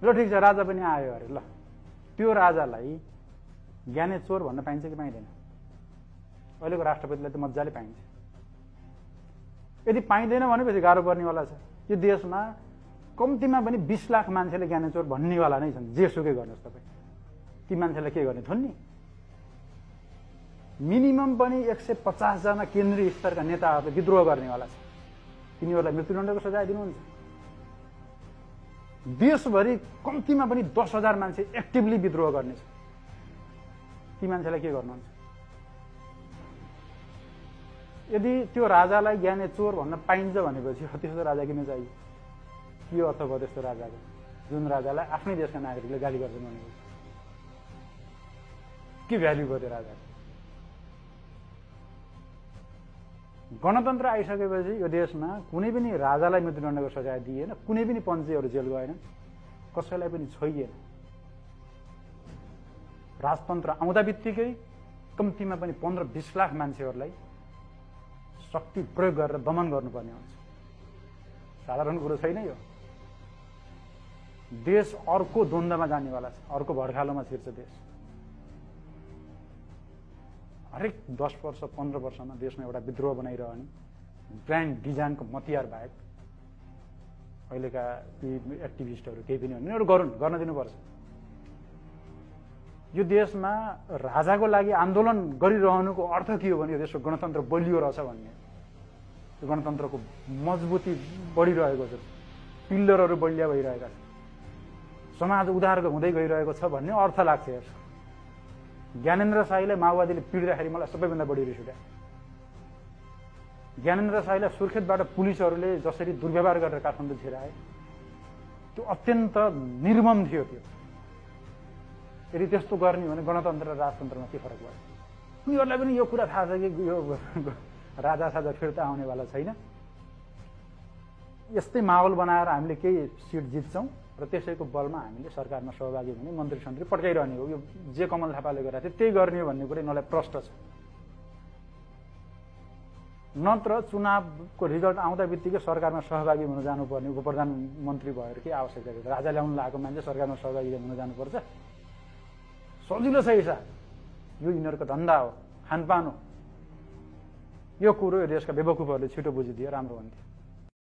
ल ठिक छ, राजा पनि आयो अरे। ल त्यो राजालाई ज्ञानेश्वर भन्न पाइन्छ कि पाइँदैन? अहिलेको राष्ट्रपतिलाई त मजाले पाइन्छ। यदि पाइँदैन भनेपछि गाह्रो पर्नेवाला छ। यो देशमा कम्तीमा पनि 20 लाख मान्छेले ज्ञानेश्वर भन्नेवाला नै छन्। जेसुकै गर्नुहोस् तपाईँ, ती मान्छेलाई के गर्ने थुन्ने? मिनिमम पनि 150 जना केन्द्रीय स्तरका नेताहरूले विद्रोह गर्नेवाला छ। तिनीहरूलाई मृत्युदण्डको सजाय दिनुहुन्छ। देशभरि कम्तीमा पनि 10,000 मान्छे एक्टिभली विद्रोह गर्नेछ। ती मान्छेलाई के गर्नुहुन्छ? यदि त्यो राजालाई ज्ञानेश्वर भन्न पाइन्छ भनेपछि त्यस्तो राजा किन चाहियो? के अर्थ भयो त्यस्तो राजाको, जुन राजालाई आफ्नै देशका नागरिकले गाली गर्छन् भनेपछि? के भ्याल्यु भयो त्यो राजाको? गणतन्त्र आइसकेपछि यो देशमा कुनै पनि राजालाई मृत्युदण्डको सजाय दिएन, कुनै पनि पञ्चीहरू जेल गएन, कसैलाई पनि छोइएन। राजतन्त्र आउँदा बित्तिकै कम्तीमा पनि 15-20 लाख मान्छेहरूलाई शक्ति प्रयोग गरेर दमन गर्नुपर्ने हुन्छ। साधारण कुरो छैन यो। देश अर्को द्वन्द्वमा जानेवाला छ, अर्को भड्खालोमा छिर्छ देश। हरेक 10 वर्ष 15 वर्षमा देशमा एउटा विद्रोह बनाइरहने ग्रान्ड डिजाइनको मतियार बाहेक अहिलेका एक्टिभिस्टहरू केही पनि उनीहरू गर्न दिनुपर्छ। यो देशमा राजाको लागि आन्दोलन गरिरहनुको अर्थ के हो भने यो देशको गणतन्त्र बलियो रहेछ भन्ने, यो गणतन्त्रको मजबुती बढिरहेको छ, पिल्लरहरू बलिया भइरहेका छन्, समाज उदार हुँदै गइरहेको छ भन्ने अर्थ लाग्छ यसको। ज्ञानेन्द्र शाहीलाई माओवादीले पिड्दाखेरि मलाई सबैभन्दा बढी रिस उठ्यो। ज्ञानेन्द्र शाहीलाई सुर्खेतबाट पुलिसहरूले जसरी दुर्व्यवहार गरेर काठमाडौँ छिराए त्यो अत्यन्त निर्मम थियो। त्यो यदि त्यस्तो गर्ने हो भने गणतन्त्र र राजतन्त्रमा के फरक भयो? उनीहरूलाई पनि यो कुरा थाहा छ कि यो राजा साजा फिर्ता आउनेवाला छैन। यस्तै माहौल बनाएर हामीले केही सिट जित्छौँ र त्यसैको बलमा हामीले सरकारमा सहभागी हुने, मन्त्री सन्त्री पड्काइरहने हो। यो जे कमल थापाले गरेको थियो त्यही गर्ने हो भन्ने कुरा यिनीहरूलाई प्रष्ट छ। नत्र चुनावको रिजल्ट आउँदा बित्तिकै सरकारमा सहभागी हुन जानुपर्ने उप प्रधानमन्त्री भएर के आवश्यकता छ? राजा ल्याउनु लागेको मान्छे सरकारमा सहभागी हुन जानुपर्छ? सजिलो छ हिसाब। यो यिनीहरूको धन्दा हो, खानपान हो। यो कुरो यो देशका बेवकुफहरूले छिटो बुझिदिए राम्रो हुन्थ्यो।